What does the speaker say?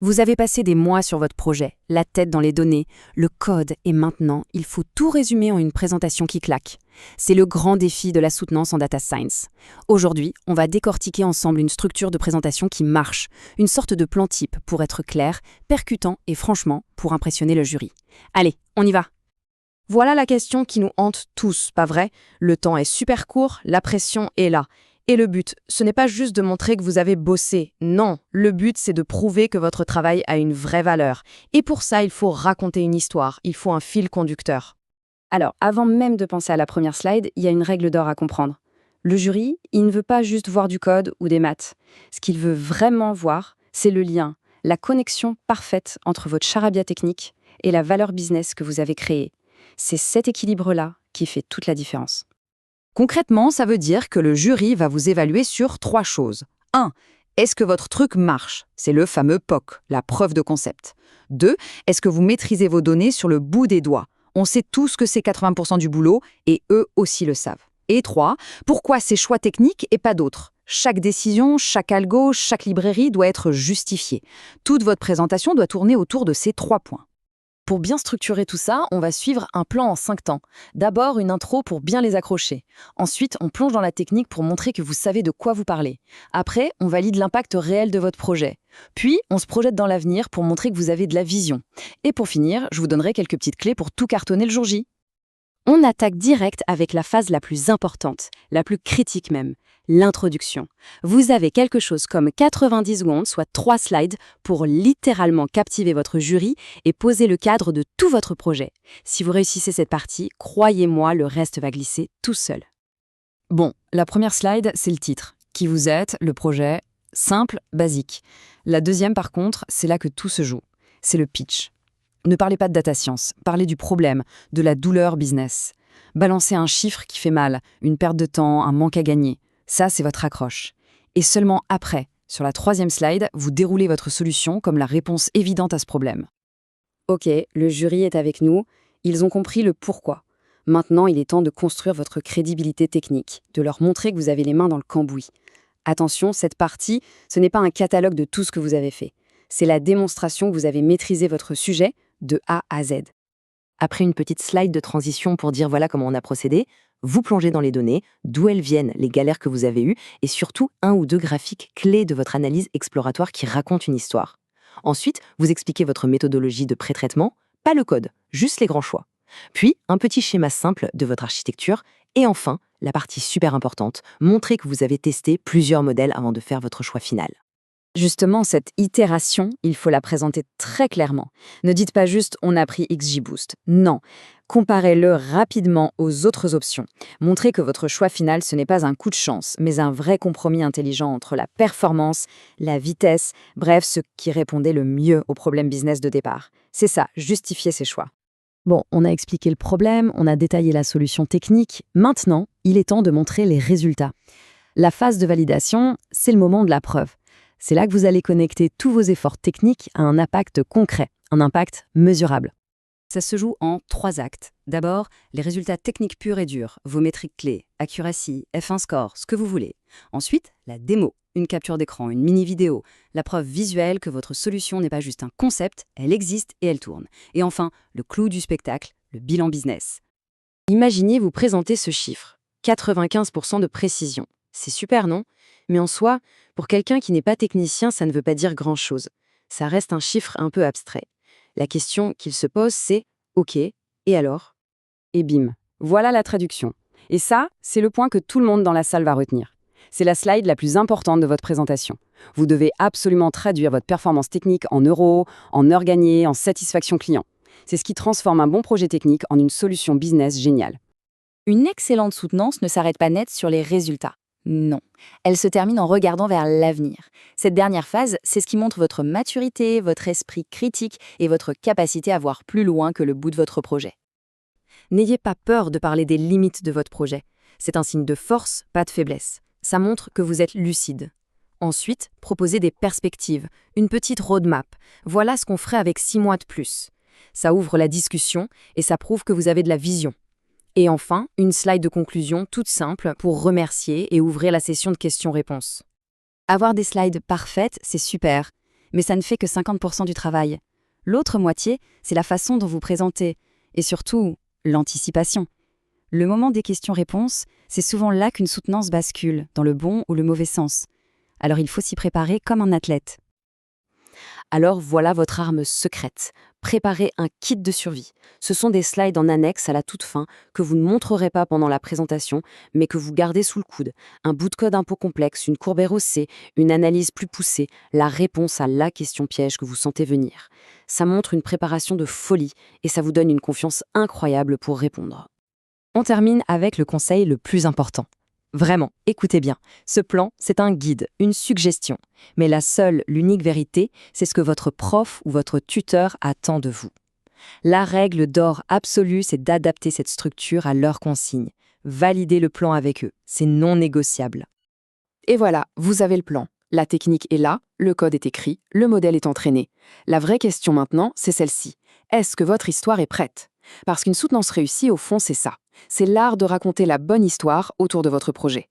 Vous avez passé des mois sur votre projet, la tête dans les données, le code, et maintenant, il faut tout résumer en une présentation qui claque. C'est le grand défi de la soutenance en data science. Aujourd'hui, on va décortiquer ensemble une structure de présentation qui marche, une sorte de plan type pour être clair, percutant et franchement, pour impressionner le jury. Allez, on y va! Voilà la question qui nous hante tous, pas vrai? Le temps est super court, la pression est là. Et le but, ce n'est pas juste de montrer que vous avez bossé. Non, le but, c'est de prouver que votre travail a une vraie valeur. Et pour ça, il faut raconter une histoire, il faut un fil conducteur. Alors, avant même de penser à la première slide, il y a une règle d'or à comprendre. Le jury, il ne veut pas juste voir du code ou des maths. Ce qu'il veut vraiment voir, c'est le lien, la connexion parfaite entre votre charabia technique et la valeur business que vous avez créée. C'est cet équilibre-là qui fait toute la différence. Concrètement, ça veut dire que le jury va vous évaluer sur 3 choses. 1. Est-ce que votre truc marche? C'est le fameux POC, la preuve de concept. 2. Est-ce que vous maîtrisez vos données sur le bout des doigts? On sait tous que c'est 80% du boulot et eux aussi le savent. Et 3. Pourquoi ces choix techniques et pas d'autres? Chaque décision, chaque algo, chaque librairie doit être justifiée. Toute votre présentation doit tourner autour de ces 3 points. Pour bien structurer tout ça, on va suivre un plan en 5 temps. D'abord, une intro pour bien les accrocher. Ensuite, on plonge dans la technique pour montrer que vous savez de quoi vous parlez. Après, on valide l'impact réel de votre projet. Puis, on se projette dans l'avenir pour montrer que vous avez de la vision. Et pour finir, je vous donnerai quelques petites clés pour tout cartonner le jour J. On attaque direct avec la phase la plus importante, la plus critique même, l'introduction. Vous avez quelque chose comme 90 secondes, soit 3 slides, pour littéralement captiver votre jury et poser le cadre de tout votre projet. Si vous réussissez cette partie, croyez-moi, le reste va glisser tout seul. Bon, la première slide, c'est le titre. Qui vous êtes, le projet, simple, basique. La deuxième, par contre, c'est là que tout se joue. C'est le pitch. Ne parlez pas de data science, parlez du problème, de la douleur business. Balancez un chiffre qui fait mal, une perte de temps, un manque à gagner. Ça, c'est votre accroche. Et seulement après, sur la 3e slide, vous déroulez votre solution comme la réponse évidente à ce problème. Ok, le jury est avec nous, ils ont compris le pourquoi. Maintenant, il est temps de construire votre crédibilité technique, de leur montrer que vous avez les mains dans le cambouis. Attention, cette partie, ce n'est pas un catalogue de tout ce que vous avez fait. C'est la démonstration que vous avez maîtrisé votre sujet de A à Z. Après une petite slide de transition pour dire voilà comment on a procédé, vous plongez dans les données, d'où elles viennent, les galères que vous avez eues, et surtout 1 ou 2 graphiques clés de votre analyse exploratoire qui racontent une histoire. Ensuite, vous expliquez votre méthodologie de pré-traitement, pas le code, juste les grands choix. Puis, un petit schéma simple de votre architecture, et enfin, la partie super importante, montrer que vous avez testé plusieurs modèles avant de faire votre choix final. Justement, cette itération, il faut la présenter très clairement. Ne dites pas juste « on a pris XGBoost ». Non, comparez-le rapidement aux autres options. Montrez que votre choix final, ce n'est pas un coup de chance, mais un vrai compromis intelligent entre la performance, la vitesse, bref, ce qui répondait le mieux au problème business de départ. C'est ça, justifier ses choix. Bon, on a expliqué le problème, on a détaillé la solution technique. Maintenant, il est temps de montrer les résultats. La phase de validation, c'est le moment de la preuve. C'est là que vous allez connecter tous vos efforts techniques à un impact concret, un impact mesurable. Ça se joue en 3 actes. D'abord, les résultats techniques purs et durs, vos métriques clés, accuracy, F1 score, ce que vous voulez. Ensuite, la démo, une capture d'écran, une mini-vidéo, la preuve visuelle que votre solution n'est pas juste un concept, elle existe et elle tourne. Et enfin, le clou du spectacle, le bilan business. Imaginez vous présenter ce chiffre, 95% de précision. C'est super, non? Mais en soi, pour quelqu'un qui n'est pas technicien, ça ne veut pas dire grand-chose. Ça reste un chiffre un peu abstrait. La question qu'il se pose, c'est « OK, et alors ?» Et bim, voilà la traduction. Et ça, c'est le point que tout le monde dans la salle va retenir. C'est la slide la plus importante de votre présentation. Vous devez absolument traduire votre performance technique en euros, en heures gagnées, en satisfaction client. C'est ce qui transforme un bon projet technique en une solution business géniale. Une excellente soutenance ne s'arrête pas net sur les résultats. Non, elle se termine en regardant vers l'avenir. Cette dernière phase, c'est ce qui montre votre maturité, votre esprit critique et votre capacité à voir plus loin que le bout de votre projet. N'ayez pas peur de parler des limites de votre projet. C'est un signe de force, pas de faiblesse. Ça montre que vous êtes lucide. Ensuite, proposez des perspectives, une petite roadmap. Voilà ce qu'on ferait avec 6 mois de plus. Ça ouvre la discussion et ça prouve que vous avez de la vision. Et enfin, une slide de conclusion toute simple pour remercier et ouvrir la session de questions-réponses. Avoir des slides parfaites, c'est super. Mais ça ne fait que 50% du travail. L'autre moitié, c'est la façon dont vous présentez, et surtout, l'anticipation. Le moment des questions-réponses, c'est souvent là qu'une soutenance bascule, dans le bon ou le mauvais sens. Alors il faut s'y préparer comme un athlète. Alors voilà votre arme secrète. Préparez un kit de survie. Ce sont des slides en annexe à la toute fin que vous ne montrerez pas pendant la présentation, mais que vous gardez sous le coude. Un bout de code un peu complexe, une courbe ROC, une analyse plus poussée, la réponse à la question piège que vous sentez venir. Ça montre une préparation de folie et ça vous donne une confiance incroyable pour répondre. On termine avec le conseil le plus important. Vraiment, écoutez bien, ce plan, c'est un guide, une suggestion. Mais la seule, l'unique vérité, c'est ce que votre prof ou votre tuteur attend de vous. La règle d'or absolue, c'est d'adapter cette structure à leurs consignes. Validez le plan avec eux, c'est non négociable. Et voilà, vous avez le plan. La technique est là, le code est écrit, le modèle est entraîné. La vraie question maintenant, c'est celle-ci. Est-ce que votre histoire est prête ? Parce qu'une soutenance réussie, au fond, c'est ça. C'est l'art de raconter la bonne histoire autour de votre projet.